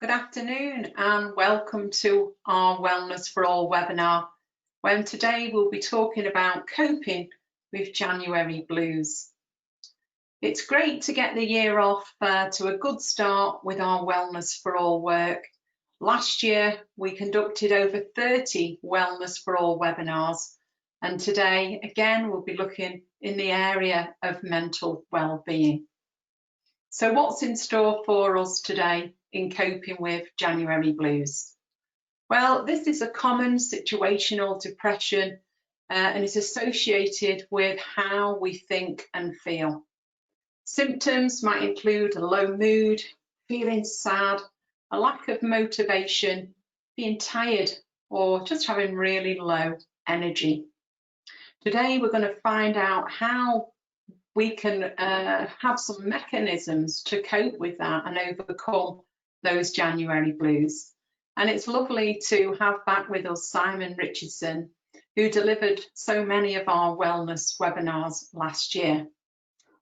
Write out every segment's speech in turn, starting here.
Good afternoon and welcome to our Wellness for All webinar, when today we'll be talking about coping with January blues. It's great to get the year off to a good start with our Wellness for All work. Last year we conducted over 30 Wellness for All webinars, and today again we'll be looking in the area of mental well-being. So what's in store for us today in coping with January blues? Well, this is a common situational depression and is associated with how we think and feel. Symptoms might include a low mood, feeling sad, a lack of motivation, being tired, or just having really low energy. Today we're going to find out how we can have some mechanisms to cope with that and overcome those January blues. And it's lovely to have back with us Simon Richardson, who delivered so many of our wellness webinars last year.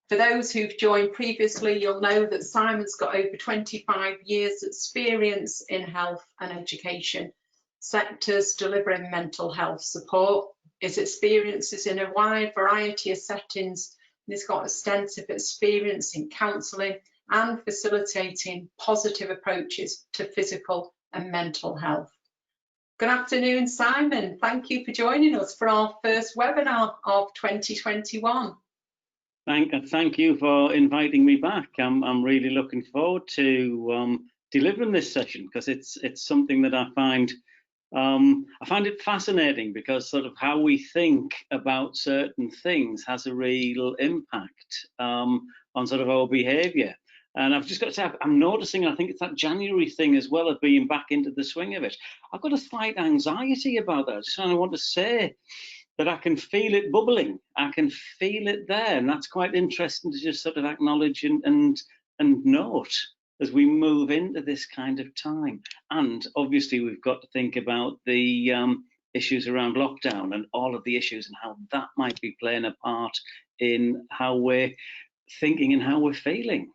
For those who've joined previously, you'll know that Simon's got over 25 years experience in health and education sectors delivering mental health support. His experience is in a wide variety of settings. He's got extensive experience in counselling and facilitating positive approaches to physical and mental health. Good afternoon, Simon. Thank you for joining us for our first webinar of 2021. Thank you for inviting me back. I'm really looking forward to delivering this session because it's something that I find it fascinating, because sort of how we think about certain things has a real impact on sort of our behaviour. And I've just got to say, I'm noticing, I think it's that January thing as well, of being back into the swing of it. I've got a slight anxiety about that. So I want to say that I can feel it bubbling. I can feel it there. And that's quite interesting to just sort of acknowledge and note as we move into this kind of time. And obviously we've got to think about the issues around lockdown and all of the issues and how that might be playing a part in how we're thinking and how we're feeling.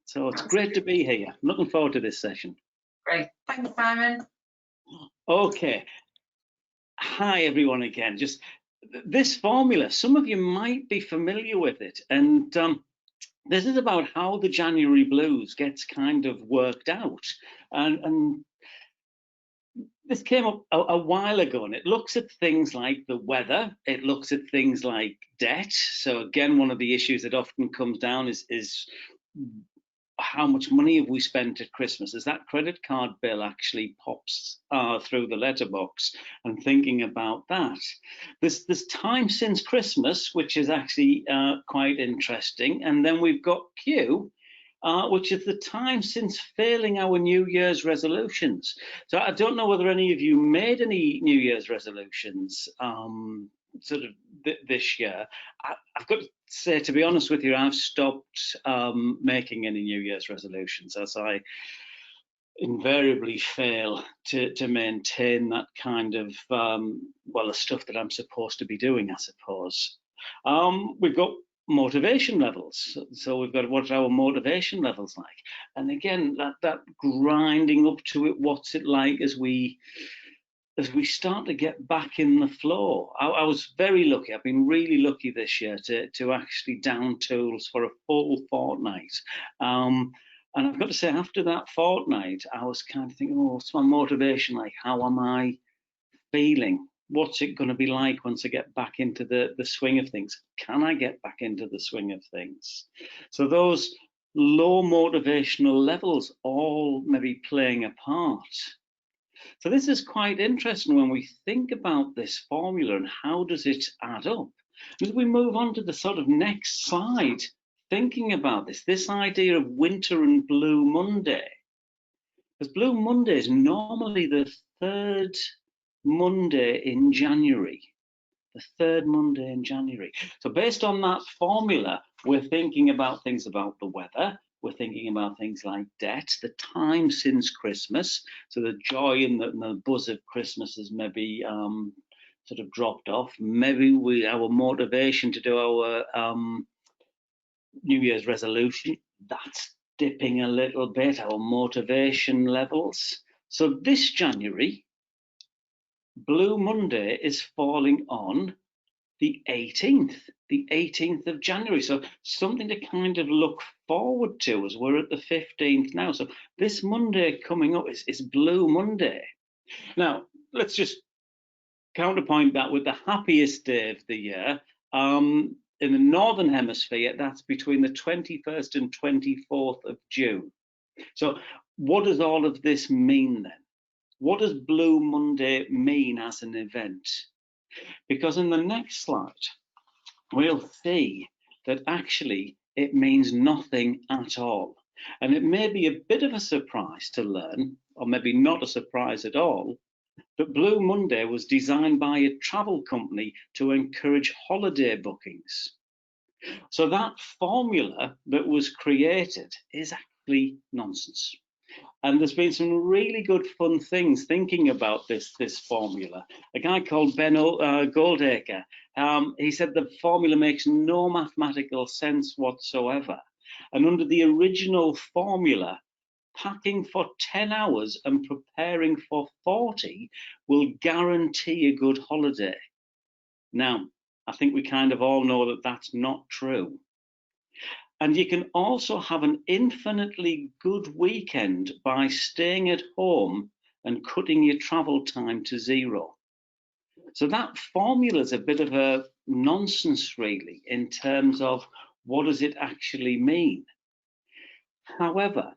So it's great to be here. I'm looking forward to this session. Great. Thanks, Simon. Okay. Hi, everyone again. Just this formula, some of you might be familiar with it. And this is about how the January blues gets kind of worked out. And this came up a while ago, and it looks at things like the weather. It looks at things like debt. So again, one of the issues that often comes down is how much money have we spent at Christmas? As that credit card bill actually pops through the letterbox, and thinking about that. There's time since Christmas, which is actually quite interesting. And then we've got Q, which is the time since failing our New Year's resolutions. So I don't know whether any of you made any New Year's resolutions sort of this year. I've got to say, to be honest with you, I've stopped making any New Year's resolutions, as I invariably fail to maintain that kind of well, the stuff that I'm supposed to be doing, I suppose. We've got motivation levels, so we've got what are our motivation levels like, and again that grinding up to it, what's it like as we start to get back in the flow. I was very lucky. I've been really lucky this year to actually down tools for a full fortnight. And I've got to say, after that fortnight, I was kind of thinking, oh, what's my motivation like? How am I feeling? What's it going to be like once I get back into the swing of things? Can I get back into the swing of things? So those low motivational levels all maybe playing a part. So this is quite interesting when we think about this formula and how does it add up. As we move on to the sort of next slide, thinking about this idea of winter and Blue Monday. Because Blue Monday is normally the third Monday in January. The third Monday in January. So based on that formula, we're thinking about things about the weather. We're thinking about things like debt, the time since Christmas. So the joy and the buzz of Christmas has maybe sort of dropped off. Maybe our motivation to do our New Year's resolution, that's dipping a little bit, our motivation levels. So this January, Blue Monday is falling on the 18th of January. So something to kind of look forward to as we're at the 15th now. So this Monday coming up is Blue Monday. Now, let's just counterpoint that with the happiest day of the year. In the Northern Hemisphere, that's between the 21st and 24th of June. So what does all of this mean then? What does Blue Monday mean as an event? Because in the next slide, we'll see that actually it means nothing at all. And it may be a bit of a surprise to learn, or maybe not a surprise at all, that Blue Monday was designed by a travel company to encourage holiday bookings. So that formula that was created is actually nonsense. And there's been some really good fun things thinking about this formula. A guy called Ben Goldacre, he said the formula makes no mathematical sense whatsoever. And under the original formula, packing for 10 hours and preparing for 40 will guarantee a good holiday. Now, I think we kind of all know that that's not true. And you can also have an infinitely good weekend by staying at home and cutting your travel time to zero. So that formula is a bit of a nonsense, really, in terms of what does it actually mean. However,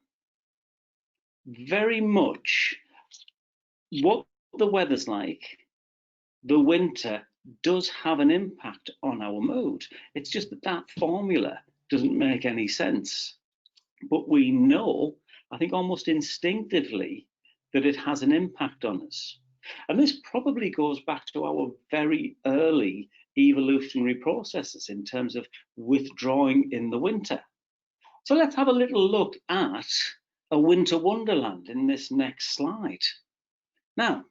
very much what the weather's like, the winter does have an impact on our mood. It's just that that formula doesn't make any sense. But we know, I think almost instinctively, that it has an impact on us. And this probably goes back to our very early evolutionary processes in terms of withdrawing in the winter. So let's have a little look at a winter wonderland in this next slide. Now,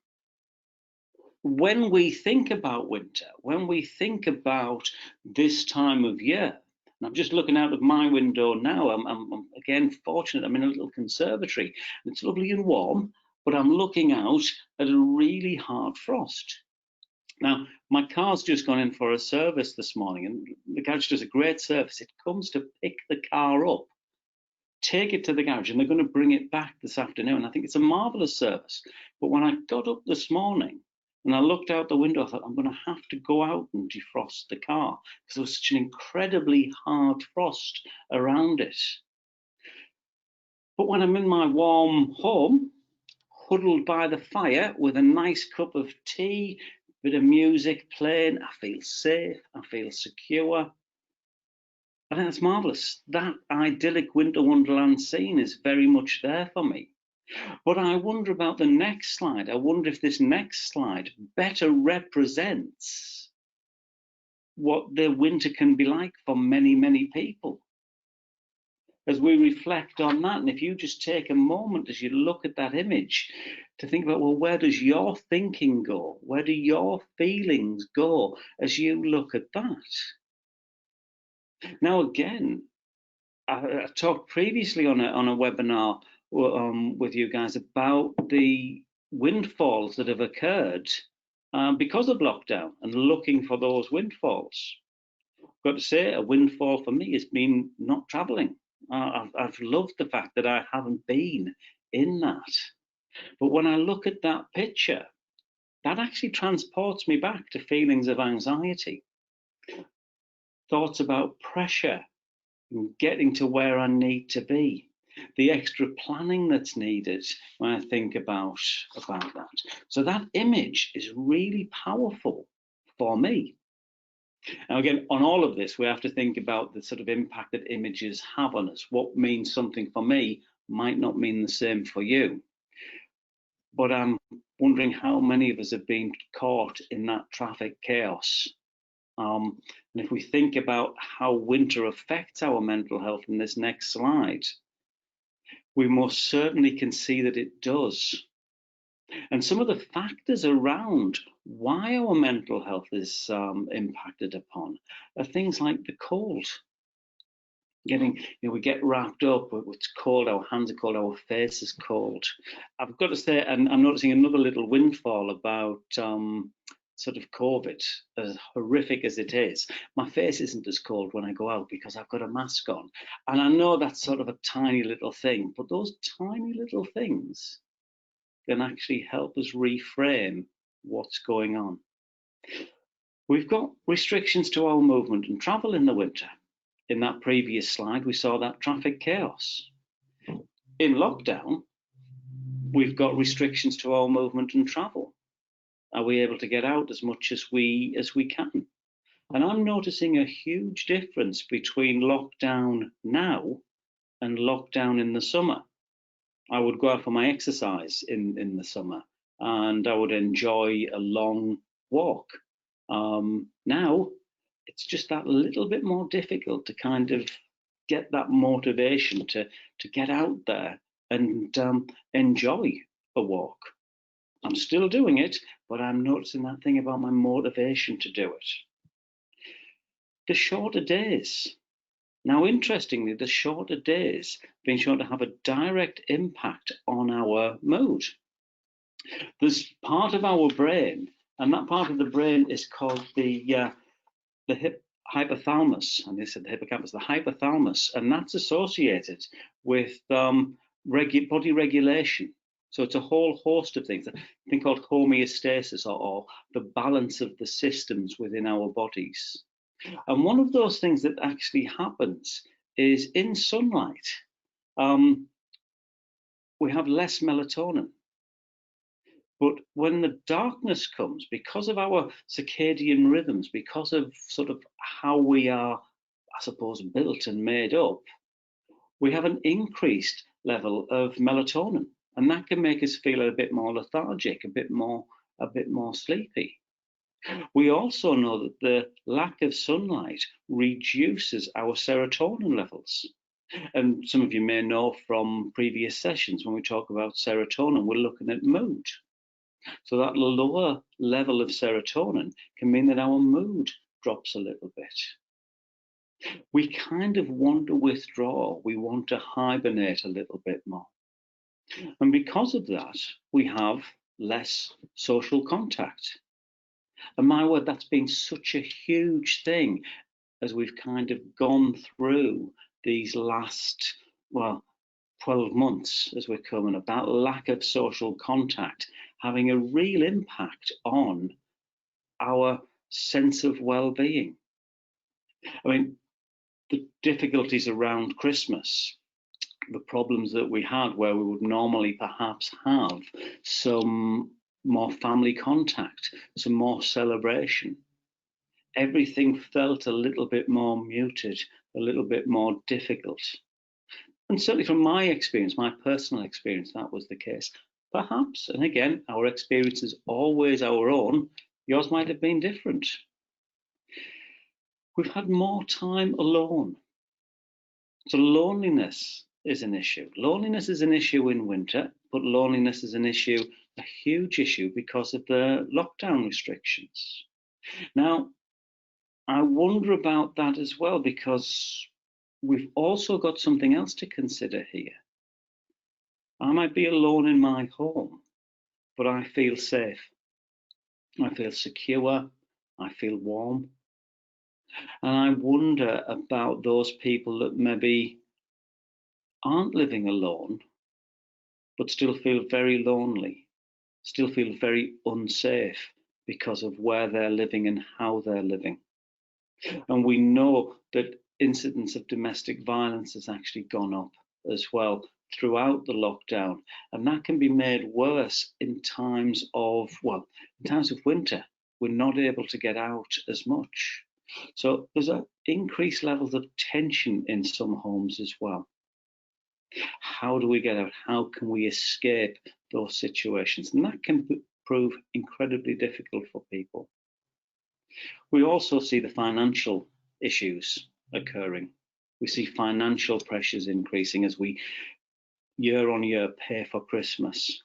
when we think about winter, when we think about this time of year, and I'm just looking out of my window now, I'm again fortunate, I'm in a little conservatory, it's lovely and warm, but I'm looking out at a really hard frost. Now, my car's just gone in for a service this morning, and the garage does a great service. It comes to pick the car up, take it to the garage, and they're going to bring it back this afternoon. I think it's a marvelous service. But when I got up this morning and I looked out the window, I thought, I'm going to have to go out and defrost the car because there was such an incredibly hard frost around it. But when I'm in my warm home, huddled by the fire with a nice cup of tea, a bit of music playing, I feel safe, I feel secure. I think that's marvellous. That idyllic winter wonderland scene is very much there for me. But I wonder about the next slide. I wonder if this next slide better represents what the winter can be like for many, many people. As we reflect on that, and if you just take a moment as you look at that image to think about, well, where does your thinking go? Where do your feelings go as you look at that? Now, again, I talked previously on a webinar with you guys about the windfalls that have occurred because of lockdown and looking for those windfalls. I've got to say, a windfall for me has been not traveling. I've loved the fact that I haven't been in that. But when I look at that picture, that actually transports me back to feelings of anxiety, thoughts about pressure, getting to where I need to be, the extra planning that's needed when I think about that. So that image is really powerful for me. Now, again, on all of this, we have to think about the sort of impact that images have on us. What means something for me might not mean the same for you. But I'm wondering how many of us have been caught in that traffic chaos. And if we think about how winter affects our mental health in this next slide, we most certainly can see that it does. And some of the factors around why our mental health is impacted upon are things like the cold. we get wrapped up, it's cold, our hands are cold, our face is cold. I've got to say, and I'm noticing another little windfall about sort of COVID, as horrific as it is. My face isn't as cold when I go out because I've got a mask on. And I know that's sort of a tiny little thing, but those tiny little things can actually help us reframe what's going on. We've got restrictions to our movement and travel in the winter. In that previous slide, we saw that traffic chaos. In lockdown, we've got restrictions to our movement and travel. Are we able to get out as much as we can? And I'm noticing a huge difference between lockdown now and lockdown in the summer. I would go out for my exercise in the summer, and I would enjoy a long walk. Now, it's just that little bit more difficult to kind of get that motivation to get out there and enjoy a walk. I'm still doing it, but I'm noticing that thing about my motivation to do it. The shorter days. Now, interestingly, the shorter days have been shown to have a direct impact on our mood. There's part of our brain, and that part of the brain is called the hypothalamus, and they said the hippocampus, the hypothalamus, and that's associated with body regulation. So it's a whole host of things, a thing called homeostasis, or the balance of the systems within our bodies. And one of those things that actually happens is in sunlight, we have less melatonin. But when the darkness comes, because of our circadian rhythms, because of sort of how we are, I suppose, built and made up, we have an increased level of melatonin, and that can make us feel a bit more lethargic, a bit more sleepy. We also know that the lack of sunlight reduces our serotonin levels. And some of you may know from previous sessions when we talk about serotonin, we're looking at mood. So that lower level of serotonin can mean that our mood drops a little bit. We kind of want to withdraw. We want to hibernate a little bit more. And because of that, we have less social contact. And my word, that's been such a huge thing as we've kind of gone through these last, 12 months as we're coming up, that lack of social contact having a real impact on our sense of well-being. I mean, the difficulties around Christmas, the problems that we had where we would normally perhaps have some more family contact, some more celebration. Everything felt a little bit more muted, a little bit more difficult. And certainly from my experience, my personal experience, that was the case. Perhaps, and again, our experience is always our own, yours might have been different. We've had more time alone. So loneliness is an issue. Loneliness is an issue in winter, but loneliness is an issue, a huge issue, because of the lockdown restrictions. Now, I wonder about that as well, because we've also got something else to consider here. I might be alone in my home, but I feel safe. I feel secure. I feel warm. And I wonder about those people that maybe aren't living alone, but still feel very lonely, still feel very unsafe because of where they're living and how they're living. And we know that incidence of domestic violence has actually gone up as well throughout the lockdown, and that can be made worse in times of winter. We're not able to get out as much, so there's an increased levels of tension in some homes as well. How do we get out? How can we escape those situations? And that can prove incredibly difficult for people. We also see the financial issues occurring. We see financial pressures increasing as we year on year pay for Christmas.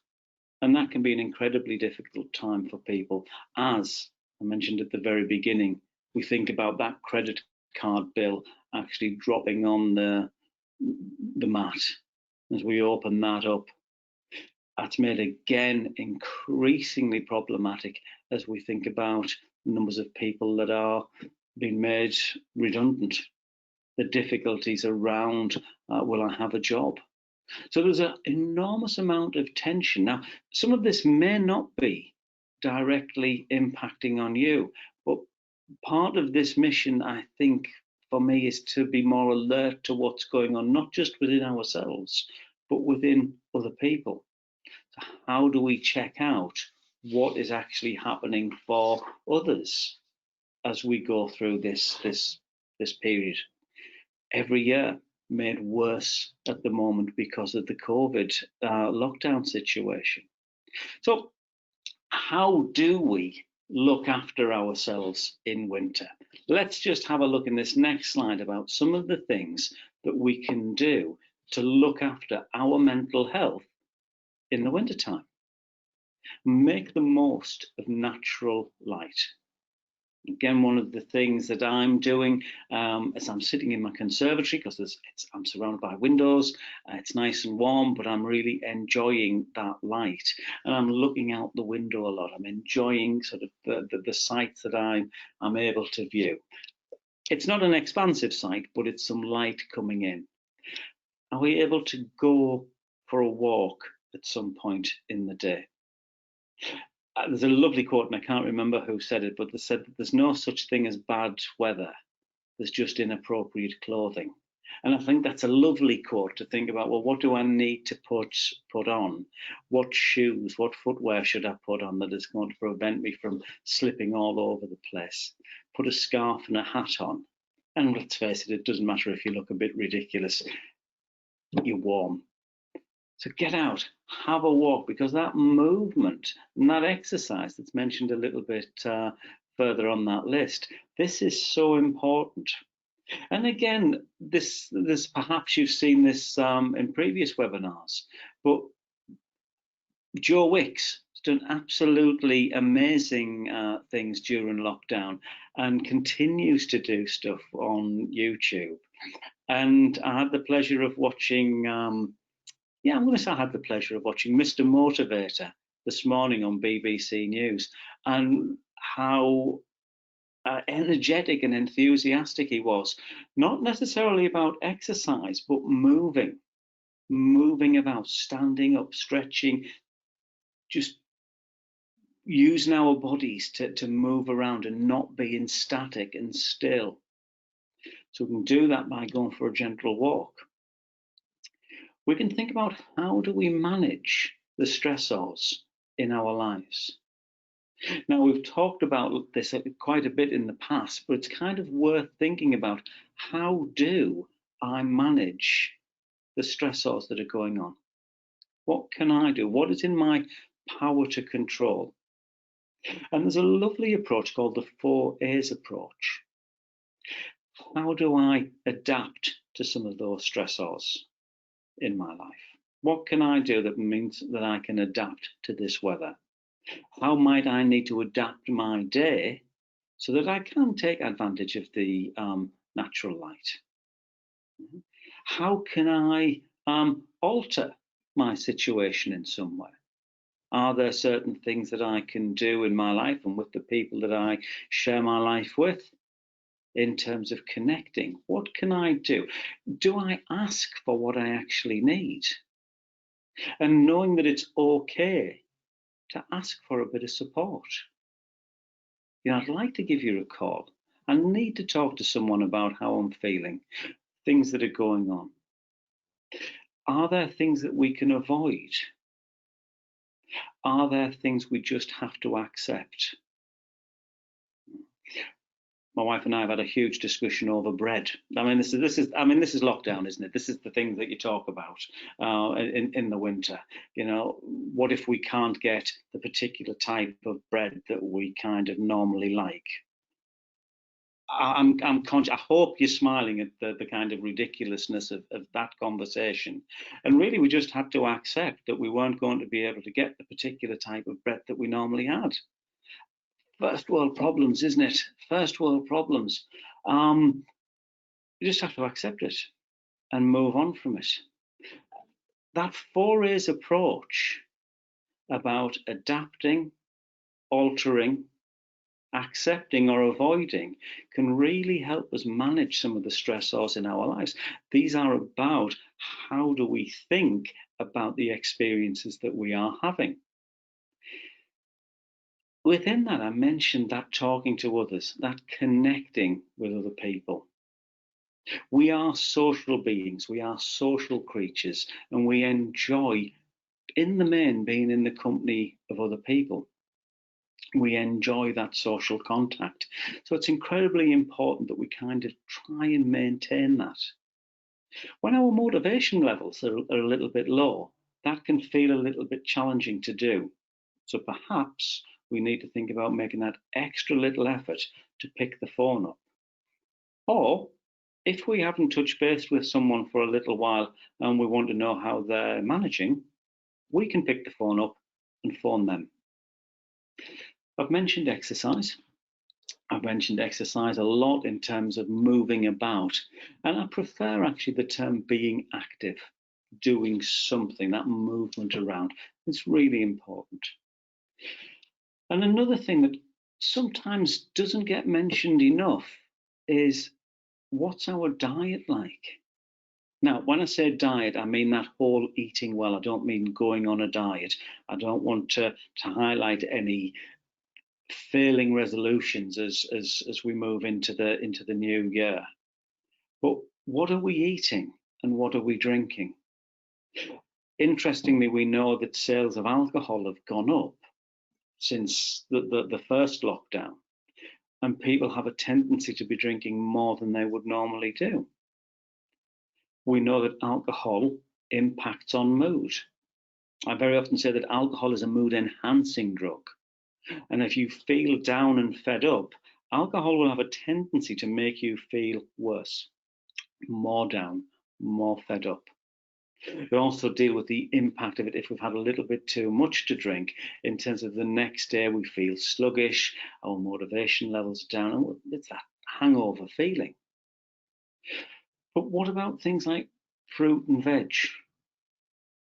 And that can be an incredibly difficult time for people. As I mentioned at the very beginning, we think about that credit card bill actually dropping on the mat. As we open that up, that's made again increasingly problematic as we think about the numbers of people that are being made redundant, the difficulties around will I have a job? So there's an enormous amount of tension. Now, some of this may not be directly impacting on you, but part of this mission, I think, for me, is to be more alert to what's going on, not just within ourselves, but within other people. So how do we check out what is actually happening for others as we go through this period? Every year made worse at the moment because of the COVID lockdown situation. So how do we look after ourselves in winter? Let's just have a look in this next slide about some of the things that we can do to look after our mental health in the wintertime. Make the most of natural light. Again, one of the things that I'm doing as I'm sitting in my conservatory, because I'm surrounded by windows, it's nice and warm, but I'm really enjoying that light. And I'm looking out the window a lot. I'm enjoying sort of the sights that I'm able to view. It's not an expansive sight, but it's some light coming in. Are we able to go for a walk at some point in the day? There's a lovely quote, and I can't remember who said it, but they said that there's no such thing as bad weather. There's just inappropriate clothing. And I think that's a lovely quote to think about, well, what do I need to put on? What shoes, what footwear should I put on that is going to prevent me from slipping all over the place? Put a scarf and a hat on. And let's face it doesn't matter if you look a bit ridiculous. You're warm. So get out, have a walk, because that movement and that exercise that's mentioned a little bit further on that list, this is so important. And again, this perhaps you've seen this in previous webinars, but Joe Wicks has done absolutely amazing things during lockdown and continues to do stuff on YouTube. And I had the pleasure of watching I'm going to say I had the pleasure of watching Mr. Motivator this morning on BBC News, and how energetic and enthusiastic he was, not necessarily about exercise, but moving about, standing up, stretching, just using our bodies to move around and not being static and still. So we can do that by going for a gentle walk. We can think about how do we manage the stressors in our lives. Now, we've talked about this quite a bit in the past, but it's kind of worth thinking about, how do I manage the stressors that are going on? What can I do? What is in my power to control? And there's a lovely approach called the 4 A's approach. How do I adapt to some of those stressors in my life? What can I do that means that I can adapt to this weather? How might I need to adapt my day so that I can take advantage of the natural light? How can I alter my situation in some way? Are there certain things that I can do in my life and with the people that I share my life with in terms of connecting? What can I do? Do I ask for what I actually need? And knowing that it's okay to ask for a bit of support. I'd like to give you a call. I need to talk to someone about how I'm feeling, things that are going on. Are there things that we can avoid? Are there things we just have to accept? My wife and I have had a huge discussion over bread. This is lockdown, isn't it? This is the things that you talk about in the winter. What if we can't get the particular type of bread that we kind of normally like? I'm conscious. I hope you're smiling at the kind of ridiculousness of that conversation. And really, we just had to accept that we weren't going to be able to get the particular type of bread that we normally had. First world problems, isn't it? First world problems. You just have to accept it and move on from it. That 4A's approach about adapting, altering, accepting or avoiding can really help us manage some of the stressors in our lives. These are about how do we think about the experiences that we are having. Within that, I mentioned that talking to others, that connecting with other people. We are social beings, we are social creatures, and we enjoy, in the main, being in the company of other people. We enjoy that social contact. So it's incredibly important that we kind of try and maintain that. When our motivation levels are a little bit low, that can feel a little bit challenging to do. So perhaps we need to think about making that extra little effort to pick the phone up. Or if we haven't touched base with someone for a little while and we want to know how they're managing, we can pick the phone up and phone them. I've mentioned exercise. I've mentioned exercise a lot in terms of moving about, and I prefer actually the term being active, doing something, that movement around. It's really important. And another thing that sometimes doesn't get mentioned enough is, what's our diet like? Now, when I say diet, I mean that whole eating well. I don't mean going on a diet. I don't want to highlight any failing resolutions as we move into the new year. But what are we eating and what are we drinking? Interestingly, we know that sales of alcohol have gone up since the first lockdown, and people have a tendency to be drinking more than they would normally do. We know that alcohol impacts on mood. I very often say that alcohol is a mood enhancing drug. And if you feel down and fed up, alcohol will have a tendency to make you feel worse, more down, more fed up. We also deal with the impact of it if we've had a little bit too much to drink, in terms of the next day we feel sluggish, our motivation levels down, and it's that hangover feeling. But what about things like fruit and veg?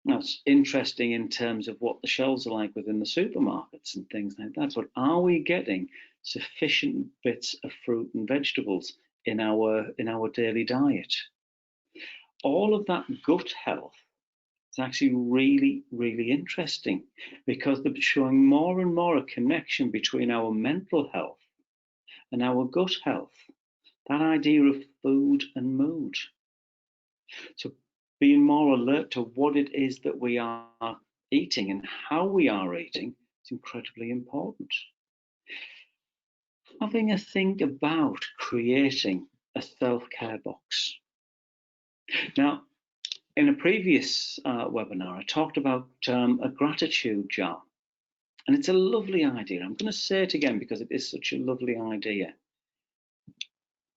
Now, it's interesting in terms of what the shelves are like within the supermarkets and things like that, but are we getting sufficient bits of fruit and vegetables in our daily diet? All of that gut health is actually really, really interesting, because they're showing more and more a connection between our mental health and our gut health, that idea of food and mood. So being more alert to what it is that we are eating and how we are eating is incredibly important. Having a think about creating a self-care box. Now, in a previous webinar, I talked about a gratitude jar, and it's a lovely idea. I'm going to say it again because it is such a lovely idea.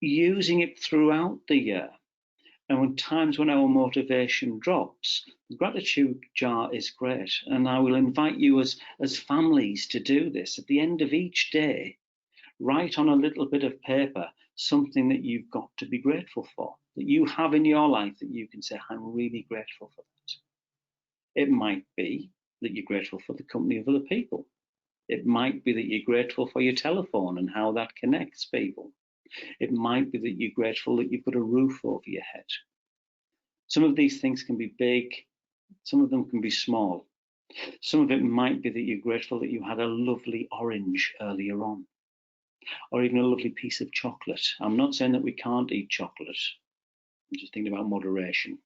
Using it throughout the year, and when times when our motivation drops, the gratitude jar is great. And I will invite you as families to do this. At the end of each day, write on a little bit of paper something that you've got to be grateful for, that you have in your life that you can say, I'm really grateful for that. It might be that you're grateful for the company of other people. It might be that you're grateful for your telephone and how that connects people. It might be that you're grateful that you've got a roof over your head. Some of these things can be big, some of them can be small. Some of it might be that you're grateful that you had a lovely orange earlier on, or even a lovely piece of chocolate. I'm not saying that we can't eat chocolate. I'm just thinking about moderation.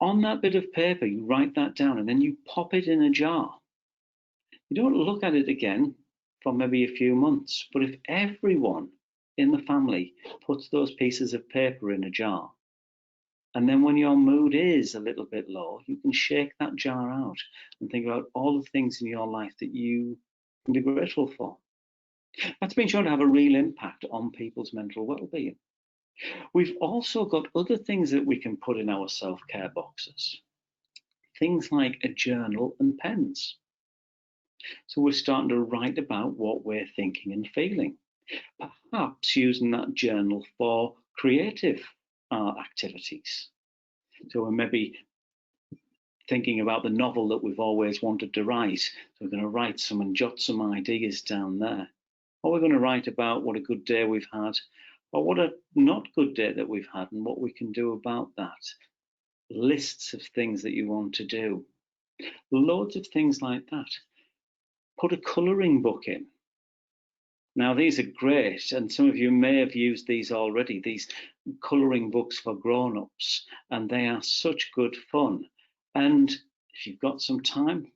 On that bit of paper, you write that down and then you pop it in a jar. You don't look at it again for maybe a few months, but if everyone in the family puts those pieces of paper in a jar, and then when your mood is a little bit low, you can shake that jar out and think about all the things in your life that you can be grateful for. That's been shown to have a real impact on people's mental well-being. We've also got other things that we can put in our self-care boxes. Things like a journal and pens. So we're starting to write about what we're thinking and feeling. Perhaps using that journal for creative activities. So we're maybe thinking about the novel that we've always wanted to write. So we're going to write some and jot some ideas down there. Or we're going to write about what a good day we've had, or what a not good day that we've had, and what we can do about that. Lists of things that you want to do. Loads of things like that. Put a colouring book in. Now, these are great, and some of you may have used these already, these colouring books for grown-ups, and they are such good fun. And if you've got some time,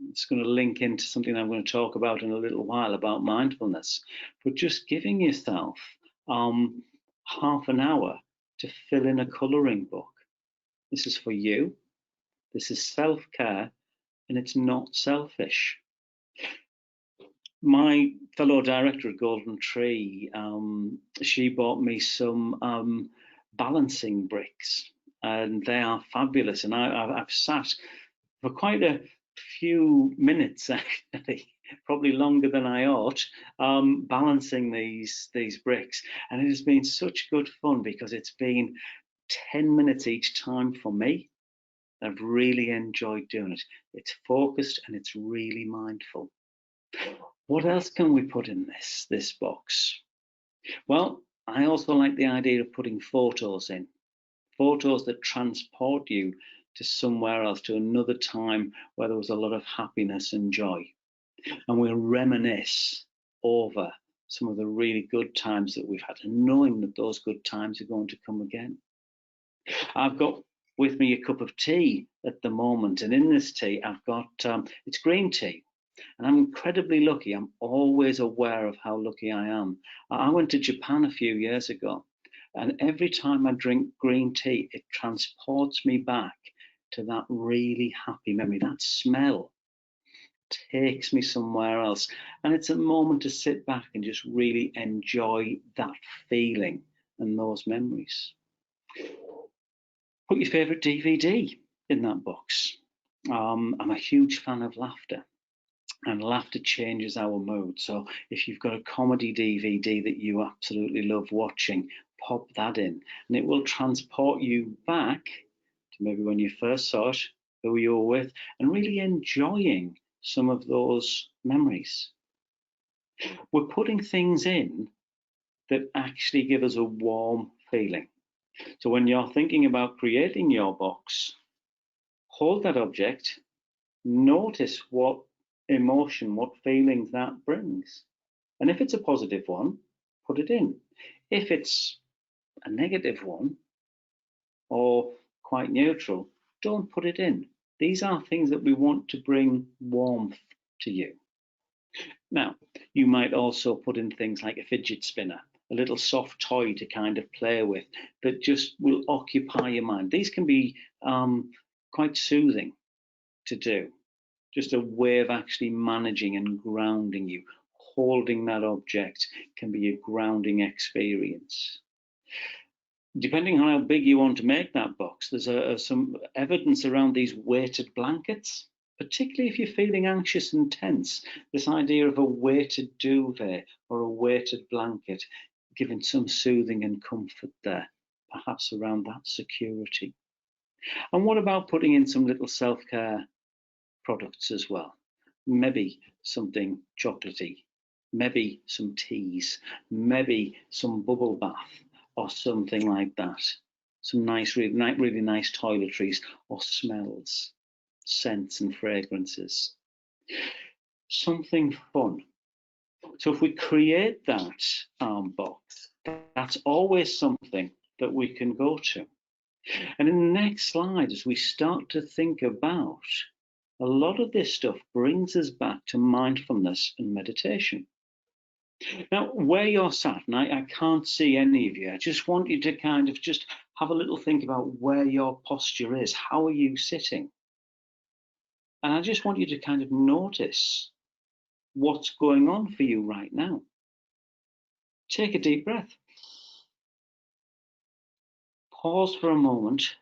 it's going to link into something I'm going to talk about in a little while about mindfulness, but just giving yourself half an hour to fill in a colouring book. This is for you, this is self-care, and it's not selfish. My fellow director at Golden Tree, she bought me some balancing bricks, and they are fabulous. And I've sat for quite a few minutes, actually, probably longer than I ought, balancing these bricks. And it has been such good fun because it's been 10 minutes each time for me. I've really enjoyed doing it. It's focused and it's really mindful. What else can we put in this box? Well, I also like the idea of putting photos in. Photos that transport you to somewhere else, to another time where there was a lot of happiness and joy. And we'll reminisce over some of the really good times that we've had, and knowing that those good times are going to come again. I've got with me a cup of tea at the moment, and in this tea I've got, it's green tea. And I'm incredibly lucky. I'm always aware of how lucky I am. I went to Japan a few years ago, and every time I drink green tea, it transports me back to that really happy memory. That smell takes me somewhere else. And it's a moment to sit back and just really enjoy that feeling and those memories. Put your favourite DVD in that box. I'm a huge fan of laughter. And laughter changes our mood. So if you've got a comedy DVD that you absolutely love watching, pop that in, and it will transport you back to maybe when you first saw it, who you were with, and really enjoying some of those memories. We're putting things in that actually give us a warm feeling. So when you're thinking about creating your box, hold that object, notice what emotion, what feelings that brings. And if it's a positive one, put it in. If it's a negative one or quite neutral, don't put it in. These are things that we want to bring warmth to you. Now, you might also put in things like a fidget spinner, a little soft toy to kind of play with that just will occupy your mind. These can be quite soothing to do. Just a way of actually managing and grounding you. Holding that object can be a grounding experience. Depending on how big you want to make that box, there's some evidence around these weighted blankets, particularly if you're feeling anxious and tense. This idea of a weighted duvet or a weighted blanket, giving some soothing and comfort there, perhaps around that security. And what about putting in some little self-care products as well? Maybe something chocolatey, maybe some teas, maybe some bubble bath or something like that. Some nice, really nice toiletries or smells, scents and fragrances. Something fun. So if we create that box, that's always something that we can go to. And in the next slide, as we start to think about, a lot of this stuff brings us back to mindfulness and meditation. Now, where you're sat, and I can't see any of you, I just want you to kind of just have a little think about where your posture is. How are you sitting? And I just want you to kind of notice what's going on for you right now. Take a deep breath. Pause for a moment,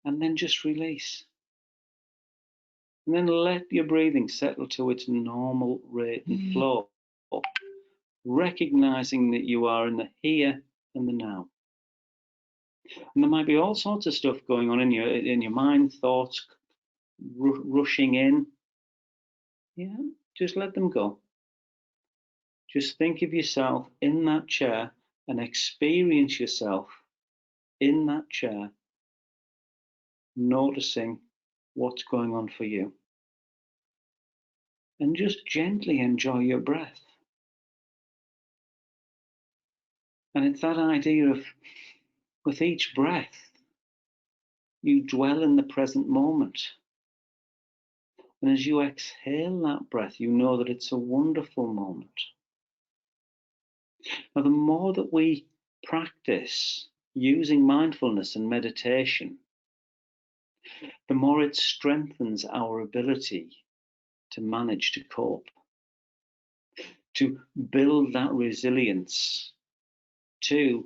and then just release. And then let your breathing settle to its normal rate and flow. recognizing that you are in the here and the now. And there might be all sorts of stuff going on in your mind, thoughts rushing in. Yeah, just let them go. Just think of yourself in that chair and experience yourself in that chair, noticing what's going on for you. And just gently enjoy your breath. And it's that idea of, with each breath, you dwell in the present moment. And as you exhale that breath, you know that it's a wonderful moment. Now, the more that we practice using mindfulness and meditation, the more it strengthens our ability to manage to cope, to build that resilience to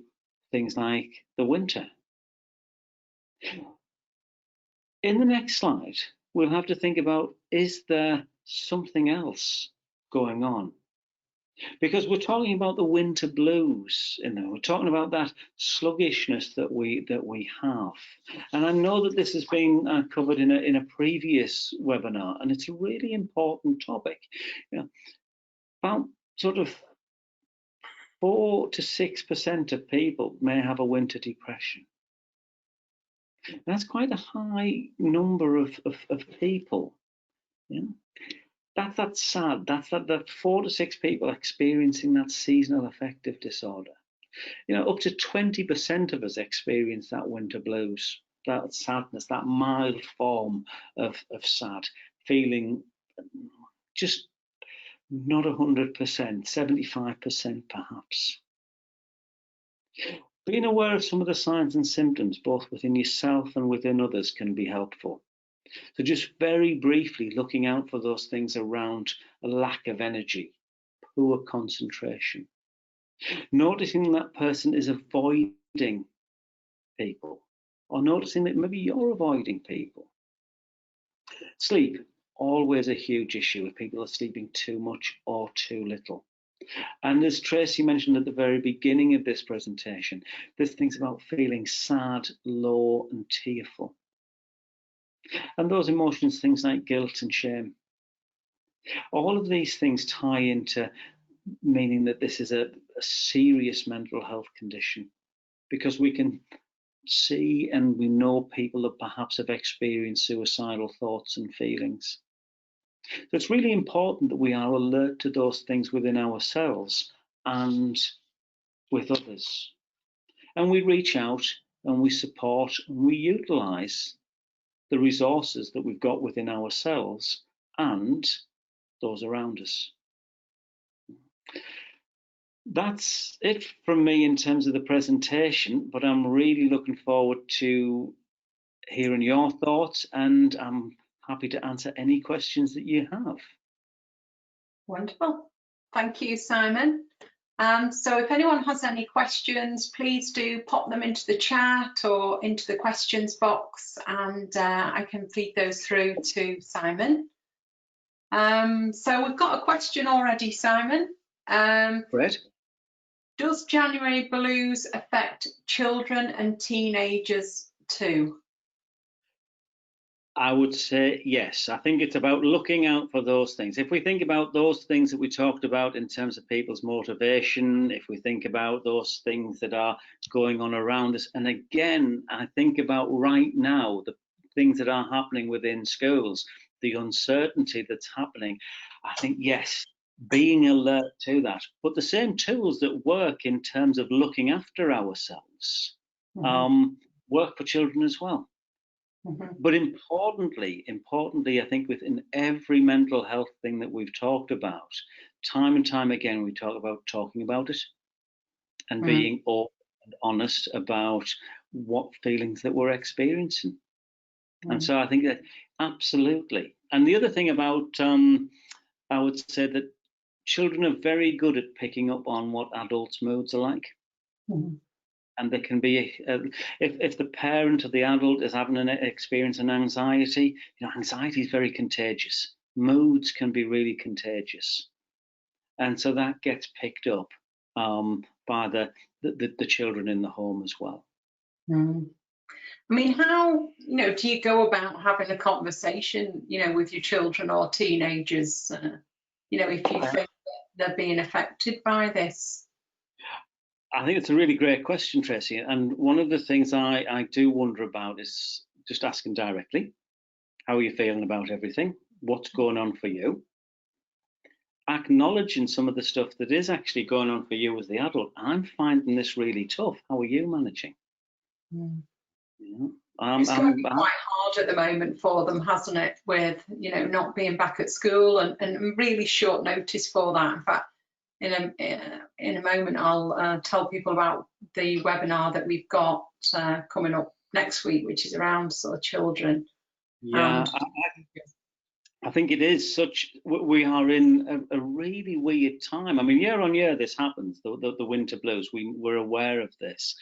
things like the winter. In the next slide, we'll have to think about, is there something else going on? Because we're talking about the winter blues, we're talking about that sluggishness that we have. And I know that this has been covered in a previous webinar, and it's a really important topic. About sort of 4 to 6% of people may have a winter depression. That's quite a high number of people. That's sad. That's that 4 to 6 people experiencing that seasonal affective disorder. Up to 20% of us experience that winter blues, that sadness, that mild form of sad, feeling just not 100%, 75% perhaps. Being aware of some of the signs and symptoms, both within yourself and within others, can be helpful. So just very briefly looking out for those things around a lack of energy, poor concentration. Noticing that person is avoiding people, or noticing that maybe you're avoiding people. Sleep, always a huge issue if people are sleeping too much or too little. And as Tracy mentioned at the very beginning of this presentation, there's things about feeling sad, low and tearful. And those emotions, things like guilt and shame. All of these things tie into meaning that this is a serious mental health condition, because we can see and we know people that perhaps have experienced suicidal thoughts and feelings. So it's really important that we are alert to those things within ourselves and with others. And we reach out and we support and we utilize the resources that we've got within ourselves and those around us. That's it from me in terms of the presentation, but I'm really looking forward to hearing your thoughts, and I'm happy to answer any questions that you have. Wonderful. Thank you, Simon. So if anyone has any questions, please do pop them into the chat or into the questions box, and I can feed those through to Simon. So we've got a question already, Simon. Great. Does January blues affect children and teenagers too? I would say yes. I think it's about looking out for those things. If we think about those things that we talked about in terms of people's motivation, if we think about those things that are going on around us, and again, I think about right now, the things that are happening within schools, the uncertainty that's happening, I think, yes, being alert to that. But the same tools that work in terms of looking after ourselves work for children as well. But importantly, I think within every mental health thing that we've talked about, time and time again, we talk about talking about it and being open and honest about what feelings that we're experiencing. And so I think that absolutely. And the other thing about, I would say that children are very good at picking up on what adults' moods are like. And there can be, if the parent or the adult is having an experience in anxiety, anxiety is very contagious. Moods can be really contagious. and so that gets picked up by the children in the home as well. Mm. I mean, how, do you go about having a conversation, with your children or teenagers, if you think that they're being affected by this? I think it's a really great question, Tracy. And one of the things I do wonder about is just asking directly, how are you feeling about everything? What's going on for you? Acknowledging some of the stuff that is actually going on for you as the adult. I'm finding this really tough. How are you managing? Mm. It's got to be quite hard at the moment for them, hasn't it? With not being back at school and really short notice for that. In fact, in a moment, I'll tell people about the webinar that we've got coming up next week, which is around sort of children. Yeah, I think it is we are in a really weird time. I mean, year on year, this happens, the winter blues. We're aware of this.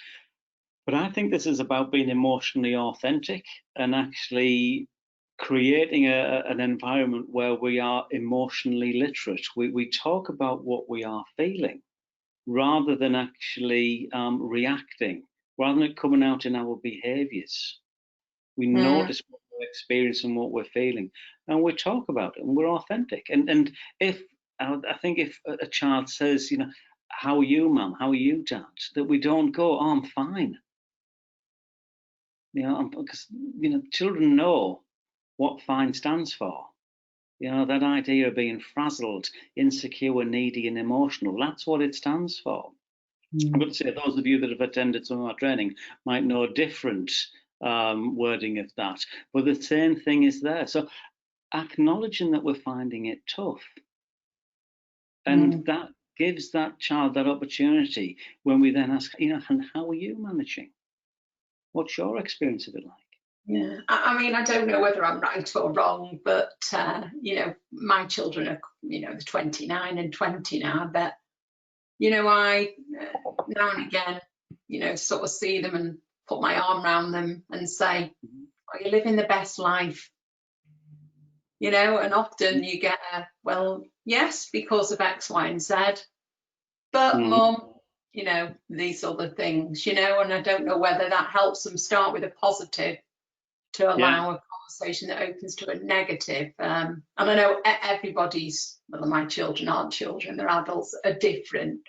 But I think this is about being emotionally authentic and actually creating an environment where we are emotionally literate. We talk about what we are feeling rather than actually reacting, rather than it coming out in our behaviours. We notice what we're experiencing, what we're feeling, and we talk about it, and we're authentic. And if I think if a child says, how are you, mum? How are you, dad? That we don't go, oh, I'm fine. Because children know what fine stands for. That idea of being frazzled, insecure, needy, and emotional, that's what it stands for. I would say those of you that have attended some of our training might know a different wording of that, but the same thing is there. So acknowledging that we're finding it tough, and that gives that child that opportunity when we then ask, and how are you managing? What's your experience of it like? Yeah, I mean, I don't know whether I'm right or wrong, but my children are, they're 29 and 20 now, but I now and again, sort of see them and put my arm around them and say, are you living the best life? And often you get well, yes, because of X, Y, and Z, but mum, these other things, and I don't know whether that helps them start with a positive to allow a conversation that opens to a negative. And I know everybody's, well, my children aren't children, they're adults, are different.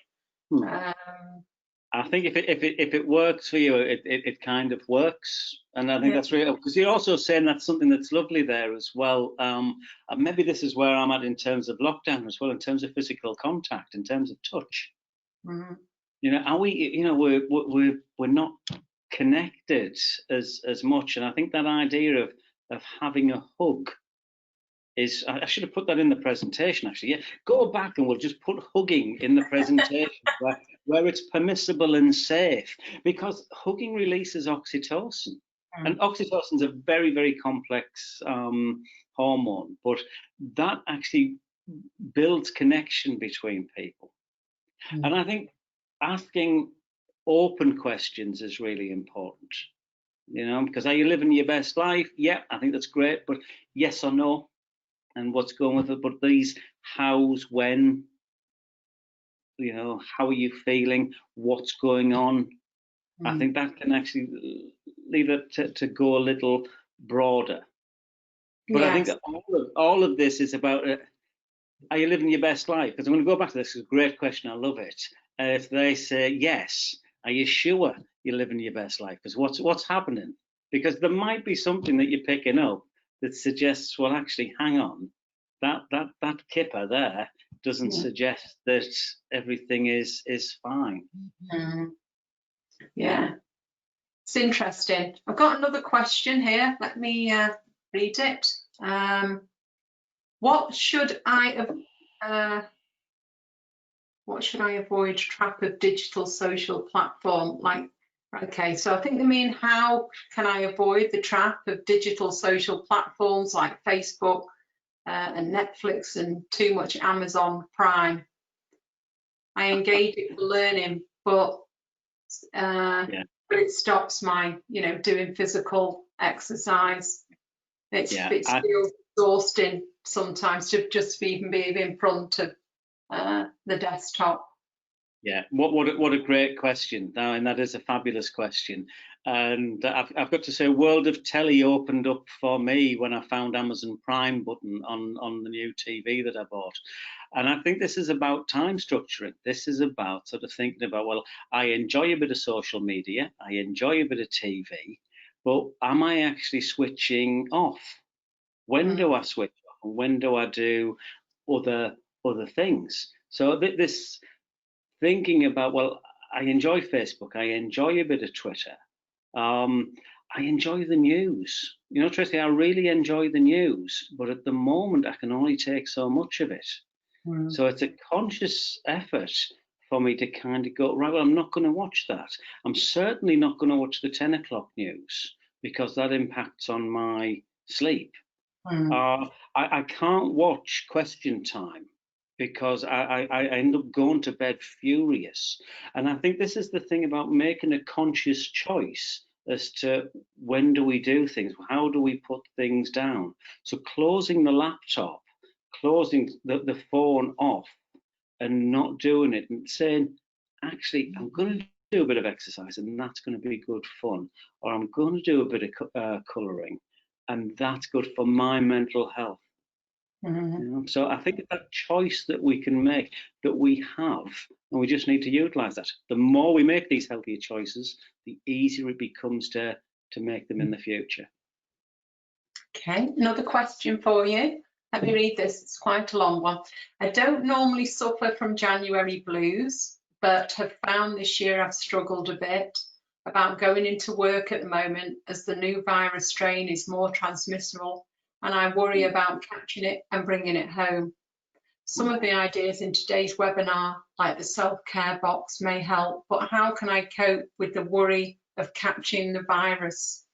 I think if it works for you, it kind of works, and I think that's really, because you're also saying that's something that's lovely there as well. Maybe this is where I'm at in terms of lockdown as well, in terms of physical contact, in terms of touch. Are we? We're not connected as much, and I think that idea of having a hug is, I should have put that in the presentation actually. Yeah, go back and we'll just put hugging in the presentation where it's permissible and safe, because hugging releases oxytocin, and oxytocin is a very, very complex hormone, but that actually builds connection between people. And I think asking open questions is really important, because are you living your best life? Yeah, I think that's great, but yes or no, and what's going with it. But these hows, when, how are you feeling, what's going on, I think that can actually leave it to go a little broader. But I think that all of this is about, are you living your best life? Because I'm going to go back to this. It's a great question. I love it. If they say yes, are you sure you're living your best life? Because what's happening? Because there might be something that you're picking up that suggests, well, actually, hang on, that kipper there doesn't suggest that everything is fine. Yeah, it's interesting. I've got another question here. Let me read it. What should I avoid trap of digital social platform? Okay, so I think they mean, how can I avoid the trap of digital social platforms like Facebook and Netflix and too much Amazon Prime? I engage it for learning, but it stops my, doing physical exercise. It feels exhausting sometimes to just even be in front of the desktop? Yeah, what a great question, and that is a fabulous question. And I've got to say, world of telly opened up for me when I found Amazon Prime button on the new TV that I bought. And I think this is about time structuring. This is about sort of thinking about, well, I enjoy a bit of social media, I enjoy a bit of TV, but am I actually switching off? When do I switch off? And when do I do other things? So this thinking about, well, I enjoy Facebook, I enjoy a bit of Twitter, I enjoy the news. You know, Tracy, I really enjoy the news, but at the moment I can only take so much of it. So it's a conscious effort for me to kind of go, right, well, I'm not going to watch that. I'm certainly not going to watch the 10 o'clock news because that impacts on my sleep. I can't watch Question Time because I end up going to bed furious. And I think this is the thing about making a conscious choice as to when do we do things, how do we put things down. So closing the laptop, closing the phone off and not doing it and saying, actually, I'm going to do a bit of exercise and that's going to be good fun, or I'm going to do a bit of colouring and that's good for my mental health. You know? So I think that choice that we can make, that we have, and we just need to utilize that. The more we make these healthier choices, the easier it becomes to make them in the future. Okay, another question for you. Let me read this, it's quite a long one. I don't normally suffer from January blues, but have found this year I've struggled a bit about going into work at the moment as the new virus strain is more transmissible and I worry about catching it and bringing it home. Some of the ideas in today's webinar, like the self-care box, may help, but how can I cope with the worry of catching the virus?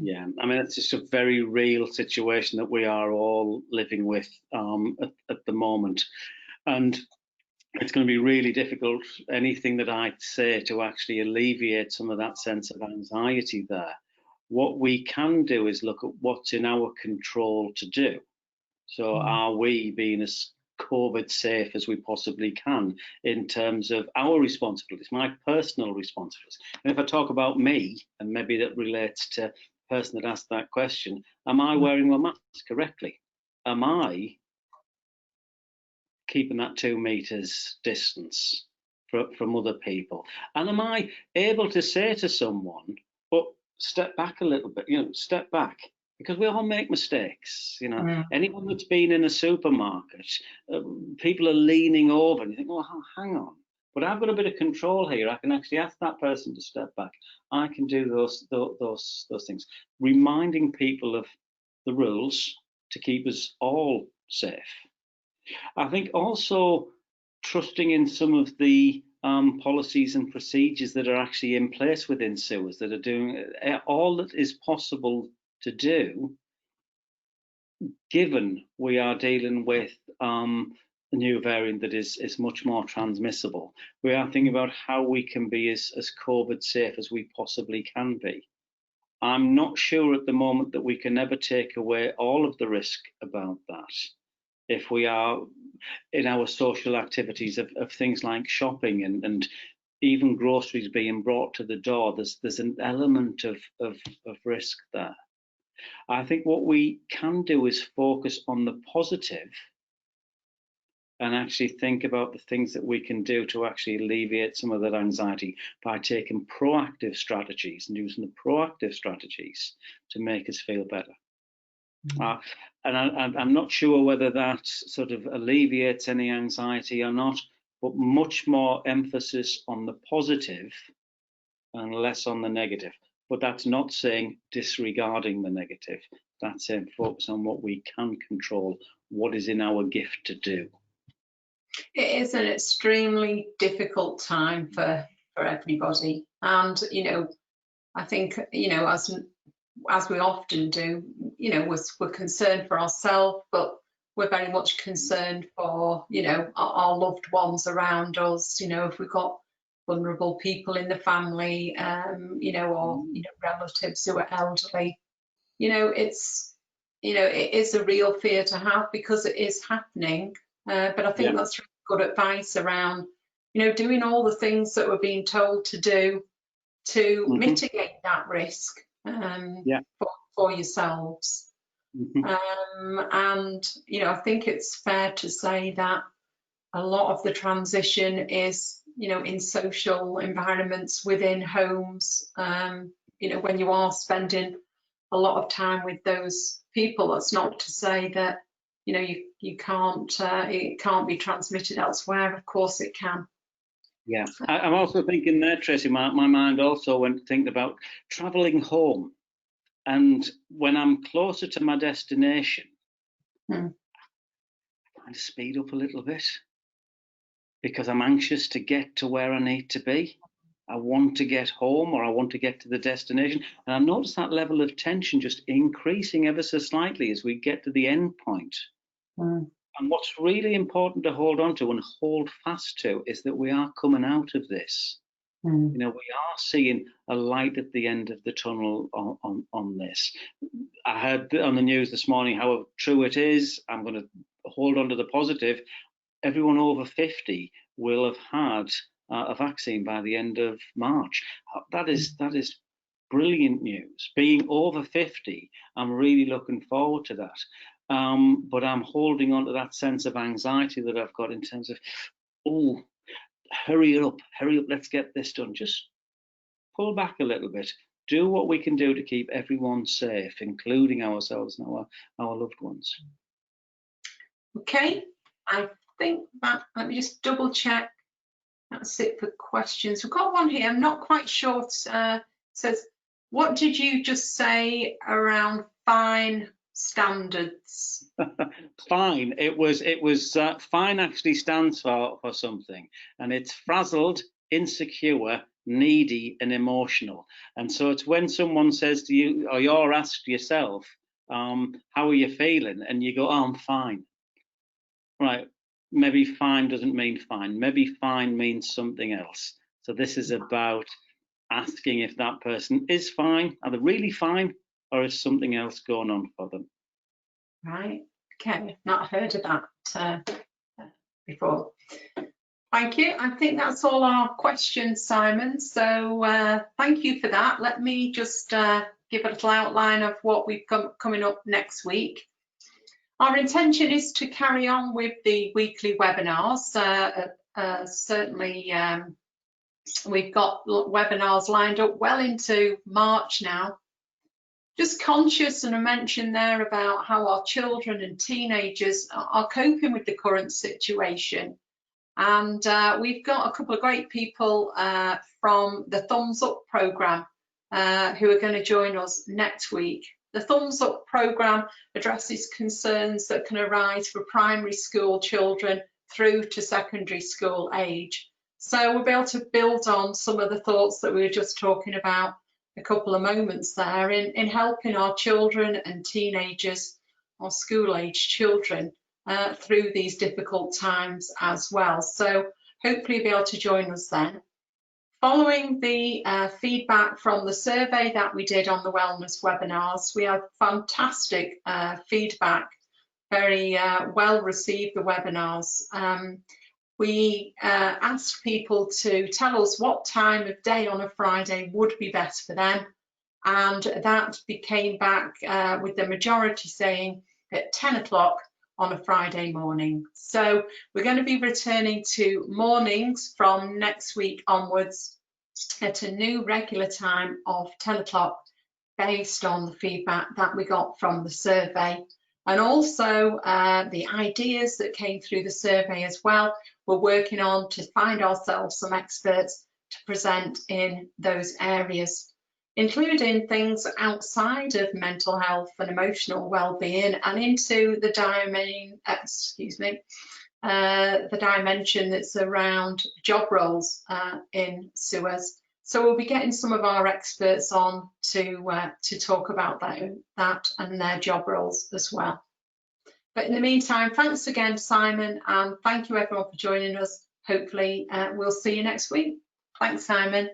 Yeah, I mean, it's just a very real situation that we are all living with at the moment. And it's going to be really difficult, anything that I say, to actually alleviate some of that sense of anxiety there. What we can do is look at what's in our control to do. So are we being as COVID safe as we possibly can in terms of our responsibilities, my personal responsibilities? And if I talk about me, and maybe that relates to the person that asked that question, am I wearing my mask correctly? Am I keeping that 2 meters distance from other people? And am I able to say to someone, but step back a little bit, step back, because we all make mistakes. Anyone that's been in a supermarket, people are leaning over and you think, oh, hang on, but I've got a bit of control here. I can actually ask that person to step back. I can do those things. Reminding people of the rules to keep us all safe. I think also trusting in some of the policies and procedures that are actually in place within sewers, that are doing all that is possible to do, given we are dealing with a new variant that is much more transmissible. We are thinking about how we can be as COVID safe as we possibly can be. I'm not sure at the moment that we can ever take away all of the risk about that. If we are in our social activities of things like shopping and even groceries being brought to the door, there's an element of risk there. I think what we can do is focus on the positive and actually think about the things that we can do to actually alleviate some of that anxiety by taking proactive strategies and using the proactive strategies to make us feel better. And I'm not sure whether that sort of alleviates any anxiety or not, but much more emphasis on the positive and less on the negative. But that's not saying disregarding the negative. That's saying focus on what we can control, what is in our gift to do. It is an extremely difficult time for everybody. And, I think, as we often do, we're concerned for ourselves, but we're very much concerned for, our loved ones around us. If we've got vulnerable people in the family, or relatives who are elderly, it's, it is a real fear to have because it is happening. But I think that's really good advice around, doing all the things that we're being told to do to mitigate that risk for yourselves. And, I think it's fair to say that a lot of the transition is, in social environments within homes, when you are spending a lot of time with those people. That's not to say that, you can't, it can't be transmitted elsewhere. Of course it can. Yeah, I'm also thinking there, Tracy, my mind also went thinking about travelling home. And when I'm closer to my destination, I kind of speed up a little bit because I'm anxious to get to where I need to be. I want to get home, or I want to get to the destination. And I notice that level of tension just increasing ever so slightly as we get to the end point. And what's really important to hold on to and hold fast to is that we are coming out of this. We are seeing a light at the end of the tunnel on this. I heard on the news this morning how true it is. I'm going to hold on to the positive. Everyone over 50 will have had a vaccine by the end of March. That is brilliant news. Being over 50, I'm really looking forward to that. But I'm holding on to that sense of anxiety that I've got in terms of, hurry up, let's get this done. Just pull back a little bit. Do what we can do to keep everyone safe, including ourselves and our loved ones. Okay, I think that, let me just double check. That's it for questions. We've got one here, I'm not quite sure. It says, what did you just say around fine standards? Fine. It was fine actually stands for something, and it's frazzled, insecure, needy, and emotional. And so it's when someone says to you, or you're asked yourself, how are you feeling? And you go, I'm fine. Right. Maybe fine doesn't mean fine. Maybe fine means something else. So this is about asking if that person is fine. Are they really fine, or is something else going on for them? Right. Okay. Not heard of that before. Thank you. I think that's all our questions, Simon. So thank you for that. Let me just give a little outline of what we've got coming up next week. Our intention is to carry on with the weekly webinars. Certainly, we've got webinars lined up well into March now. Just conscious, and I mentioned there about how our children and teenagers are coping with the current situation. And we've got a couple of great people from the Thumbs Up programme who are going to join us next week. The Thumbs Up programme addresses concerns that can arise for primary school children through to secondary school age. So we'll be able to build on some of the thoughts that we were just talking about a couple of moments there in helping our children and teenagers, or school age children, through these difficult times as well. So hopefully you'll be able to join us then. Following the feedback from the survey that we did on the wellness webinars, we had fantastic feedback, very well received the webinars. We asked people to tell us what time of day on a Friday would be best for them, and that came back with the majority saying at 10 o'clock on a Friday morning. So we're going to be returning to mornings from next week onwards at a new regular time of 10 o'clock based on the feedback that we got from the survey, and also the ideas that came through the survey as well. We're working on to find ourselves some experts to present in those areas, including things outside of mental health and emotional well-being and into the dimension that's around job roles in SUAS. So we'll be getting some of our experts on to talk about that and their job roles as well. But in the meantime, thanks again, Simon, and thank you everyone for joining us. Hopefully we'll see you next week. Thanks, Simon.